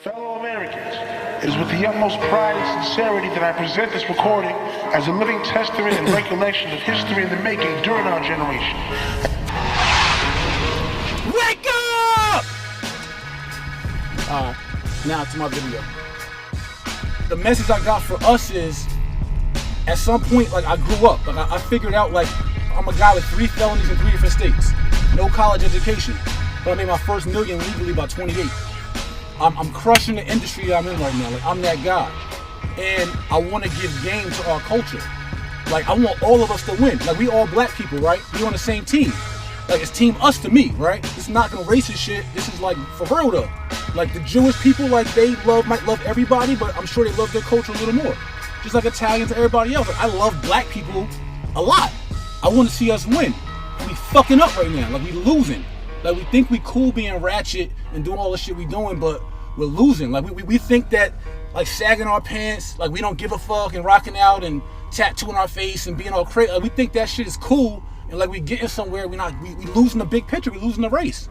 Fellow Americans, it is with the utmost pride and sincerity that I present this recording as a living testament and recollection of history in the making during our generation. Wake up! Now to my video. The message I got for us is, at some point, like, I grew up. Like, I figured out, like, I'm a guy with 3 felonies in 3 different states. No college education. But I made my first million legally by 28. I'm crushing the industry that I'm in right now. Like, I'm that guy. And I want to give game to our culture. Like, I want all of us to win. Like, we all black people, right? We on the same team. Like, it's team us to me, right? It's not no racist shit. This is, like, for real though. Like, the Jewish people, like, they might love everybody, but I'm sure they love their culture a little more. Just like Italians and everybody else. Like, I love black people a lot. I want to see us win. We fucking up right now. Like, we losing. Like, we think we cool being ratchet and doing all the shit we doing, but we're losing. Like, we think that, like, sagging our pants, like, we don't give a fuck, and rocking out and tattooing our face and being all crazy. Like, we think that shit is cool, and like, we getting somewhere. We losing the big picture. We losing the race.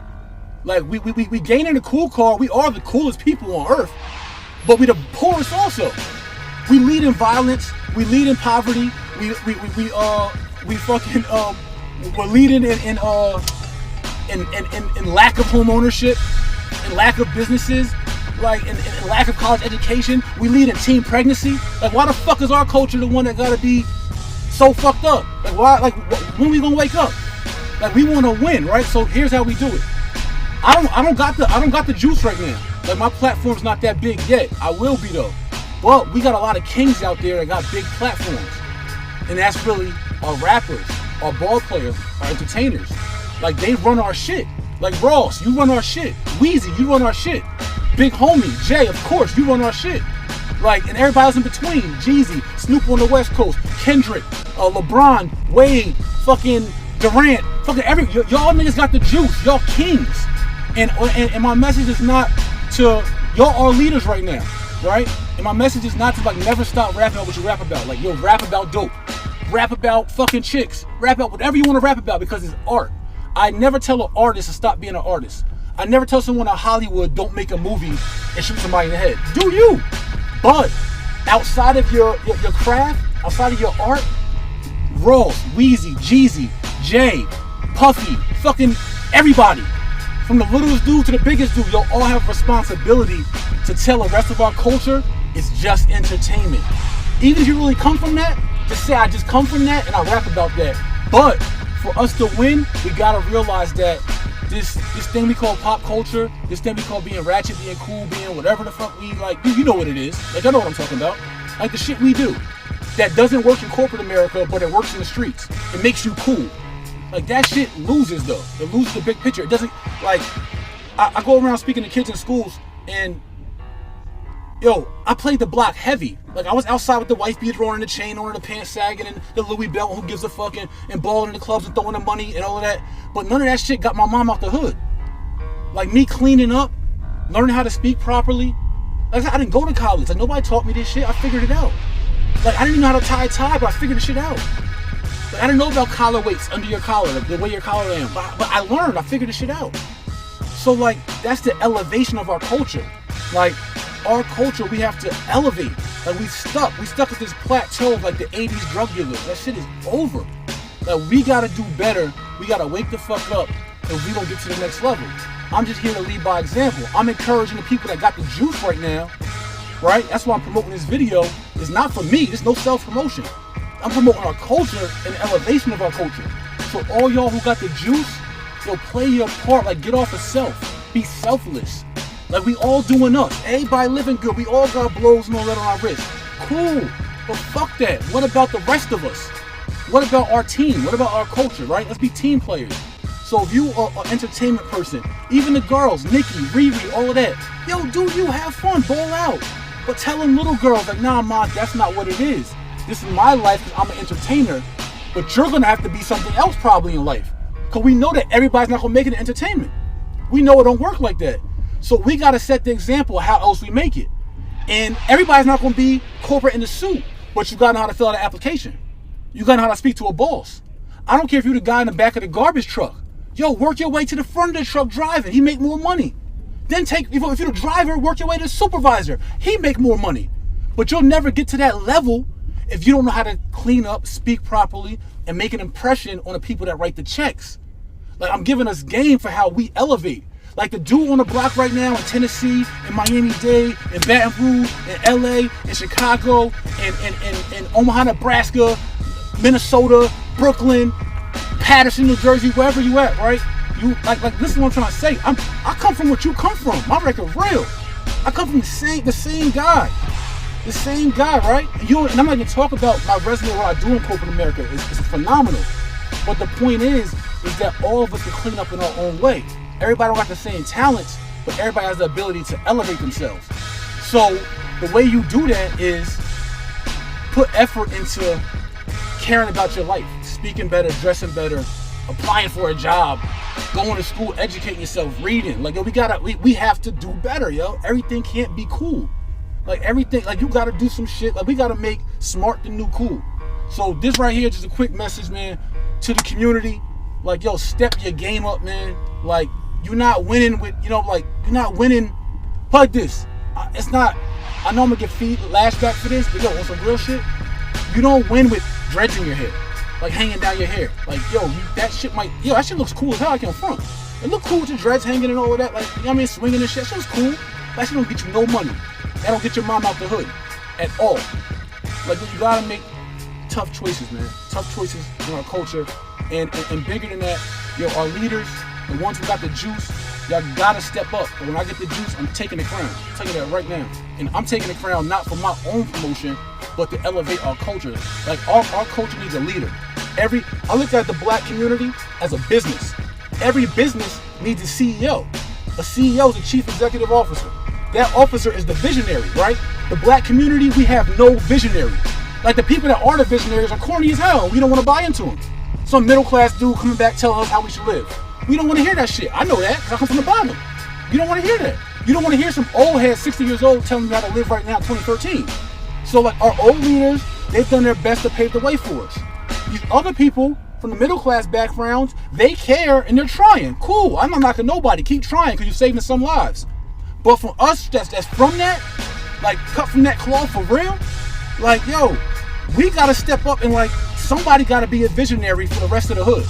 Like, we gaining the cool card. We are the coolest people on earth, but we the poorest also. We lead in violence. We lead in poverty. We're leading in lack of home ownership, and lack of businesses, like, and lack of college education. We lead in teen pregnancy. Like, why the fuck is our culture the one that gotta be so fucked up? Like, why? Like, when we gonna wake up? Like, we want to win, right? So here's how we do it. I don't got the juice right now. Like, my platform's not that big yet. I will be though. But we got a lot of kings out there that got big platforms, and that's really our rappers, our ball players, our entertainers. Like, they run our shit. Like, Ross, you run our shit. Weezy, you run our shit. Big Homie, Jay, of course, you run our shit. Like, and everybody else in between. Jeezy, Snoop on the West Coast, Kendrick, LeBron, Wade, fucking Durant, fucking y'all niggas got the juice. Y'all kings. And my message is not to, y'all are leaders right now, right? And my message is not to, like, never stop rapping about what you rap about. Like, yo, rap about dope. Rap about fucking chicks. Rap about whatever you want to rap about, because it's art. I never tell an artist to stop being an artist. I never tell someone in Hollywood, don't make a movie and shoot somebody in the head. Do you? But outside of your craft, outside of your art, Ross, Weezy, Jeezy, Jay, Puffy, fucking everybody, from the littlest dude to the biggest dude, y'all all have responsibility to tell the rest of our culture it's just entertainment. Even if you really come from that, just say, I just come from that and I rap about that. But for us to win, we gotta realize that this thing we call pop culture, this thing we call being ratchet, being cool, being whatever the fuck we like, you know what it is. Like, I know what I'm talking about. Like, the shit we do that doesn't work in corporate America, but it works in the streets. It makes you cool. Like, that shit loses though. It loses the big picture. It doesn't, like, I go around speaking to kids in schools, and yo, I played the block heavy. Like, I was outside with the wife beater on and the chain on and the pants sagging and the Louis belt, who gives a fuck, and balling in the clubs and throwing the money and all of that. But none of that shit got my mom out the hood. Like, me cleaning up, learning how to speak properly. Like, I didn't go to college. Like, nobody taught me this shit. I figured it out. Like, I didn't even know how to tie a tie, but I figured the shit out. Like, I didn't know about collar weights under your collar, like the way your collar is. But I learned. I figured the shit out. So, like, that's the elevation of our culture. Like, our culture, we have to elevate. Like, we stuck at this plateau of, like, the 80s drug dealers. That shit is over. Like, we gotta do better. We gotta wake the fuck up, and we don't get to the next level. I'm just here to lead by example. I'm encouraging the people that got the juice right now, right? That's why I'm promoting this video. It's not for me. There's no self-promotion. I'm promoting our culture and the elevation of our culture. So all y'all who got the juice, yo, play your part. Like, get off of self. Be selfless. Like, we all doing us. Everybody living good. We all got blows and all that on our wrist. Cool. But fuck that. What about the rest of us? What about our team? What about our culture, right? Let's be team players. So if you are an entertainment person, even the girls, Nikki, Riri, all of that, yo, do you have fun, ball out. But tell them little girls, like, nah, ma, that's not what it is. This is my life because I'm an entertainer, but you're gonna have to be something else probably in life. Because we know that everybody's not gonna make it in entertainment. We know it don't work like that. So we gotta set the example of how else we make it. And everybody's not gonna be corporate in the suit. But you gotta know how to fill out an application. You gotta know how to speak to a boss. I don't care if you're the guy in the back of the garbage truck. Yo, work your way to the front of the truck driving. He make more money. Then if you're the driver, work your way to the supervisor. He make more money. But you'll never get to that level if you don't know how to clean up, speak properly, and make an impression on the people that write the checks. Like, I'm giving us game for how we elevate. Like the dude on the block right now in Tennessee, in Miami-Dade, in Baton Rouge, in LA, in Chicago, in Omaha, Nebraska, Minnesota, Brooklyn, Patterson, New Jersey, wherever you at, right? You like listen to what I'm trying to say. I come from what you come from. My record real. I come from the same guy. The same guy, right? And I'm not even talking about my resume, what I do in corporate America. It's phenomenal. But the point is that all of us can clean up in our own way. Everybody don't have the same talents, but everybody has the ability to elevate themselves. So the way you do that is put effort into caring about your life, speaking better, dressing better, applying for a job, going to school, educating yourself, reading. Like, yo, we have to do better, yo. Everything can't be cool. Like, everything, like, you gotta do some shit. Like, we gotta make smart the new cool. So this right here, just a quick message, man, to the community. Like, yo, step your game up, man. Like, you're not winning with, you're not winning like this. It's not, I know I'm gonna get lashed back for this, but yo, on some real shit, you don't win with dreads in your hair, like hanging down your hair. Like, yo, that shit looks cool as hell. I can't front. It look cool with your dreads hanging and all of that. Like, you know what I mean, swinging and shit. That shit's cool. That shit don't get you no money. That don't get your mom out the hood at all. Like, you gotta make tough choices, man. Tough choices in our culture. And bigger than that, yo, our leaders, the ones who got the juice, y'all gotta step up. But when I get the juice, I'm taking the crown. I'm taking that right now. And I'm taking the crown not for my own promotion, but to elevate our culture. Like, our culture needs a leader. I look at the black community as a business. Every business needs a CEO. A CEO is a chief executive officer. That officer is the visionary, right? The black community, we have no visionary. Like, the people that are the visionaries are corny as hell. We don't want to buy into them. Some middle class dude coming back telling us how we should live. We don't want to hear that shit. I know that because I come from the bottom. You don't want to hear that. You don't want to hear some old head 60 years old telling me how to live right now in 2013. So, like, our old leaders, they've done their best to pave the way for us. These other people from the middle class backgrounds, they care and they're trying. Cool. I'm not knocking nobody. Keep trying because you're saving some lives. But for us, that's from that, like, cut from that cloth for real, like, yo, we gotta step up and, like, somebody gotta be a visionary for the rest of the hood.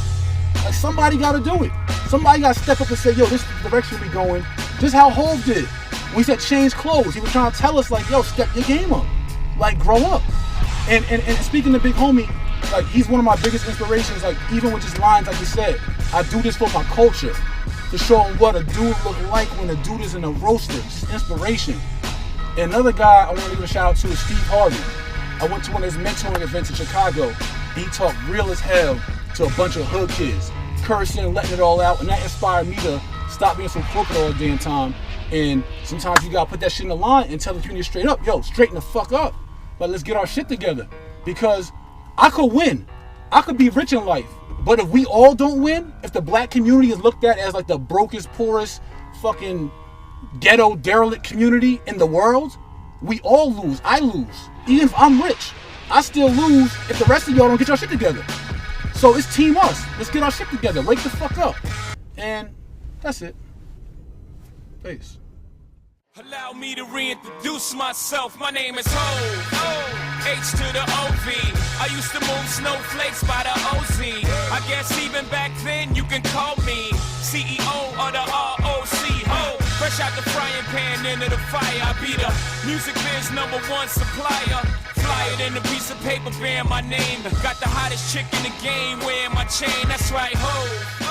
Like, somebody gotta do it. Somebody gotta step up and say, yo, this is the direction we going. Just how Hov did. When he said change clothes, he was trying to tell us, like, yo, step your game up. Like, grow up. And speaking to Big Homie, like, he's one of my biggest inspirations. Like, even with just lines, like he said, I do this for my culture. To show him what a dude look like when a dude is in a roaster. Just inspiration. And another guy I want to give a shout out to is Steve Harvey. I went to one of his mentoring events in Chicago. He talked real as hell to a bunch of hood kids, cursing, letting it all out, and that inspired me to stop being so corporate all the damn time. And sometimes you gotta put that shit in the line and tell the community straight up, yo, straighten the fuck up. But let's get our shit together. Because I could win. I could be rich in life. But if we all don't win, if the black community is looked at as like the brokest, poorest, fucking ghetto, derelict community in the world, we all lose. I lose. Even if I'm rich, I still lose if the rest of y'all don't get your shit together. So it's team us. Let's get our shit together. Wake the fuck up. And that's it. Peace. Allow me to reintroduce myself. My name is Ho, H to the O-V. I used to move snowflakes by the OZ. I guess even back then you can call me CEO of the ROC. Ho, fresh out the frying pan into the fire. I be the music biz #1 supplier. Fly it in a piece of paper bearing my name. Got the hottest chick in the game wearing my chain. That's right, Ho.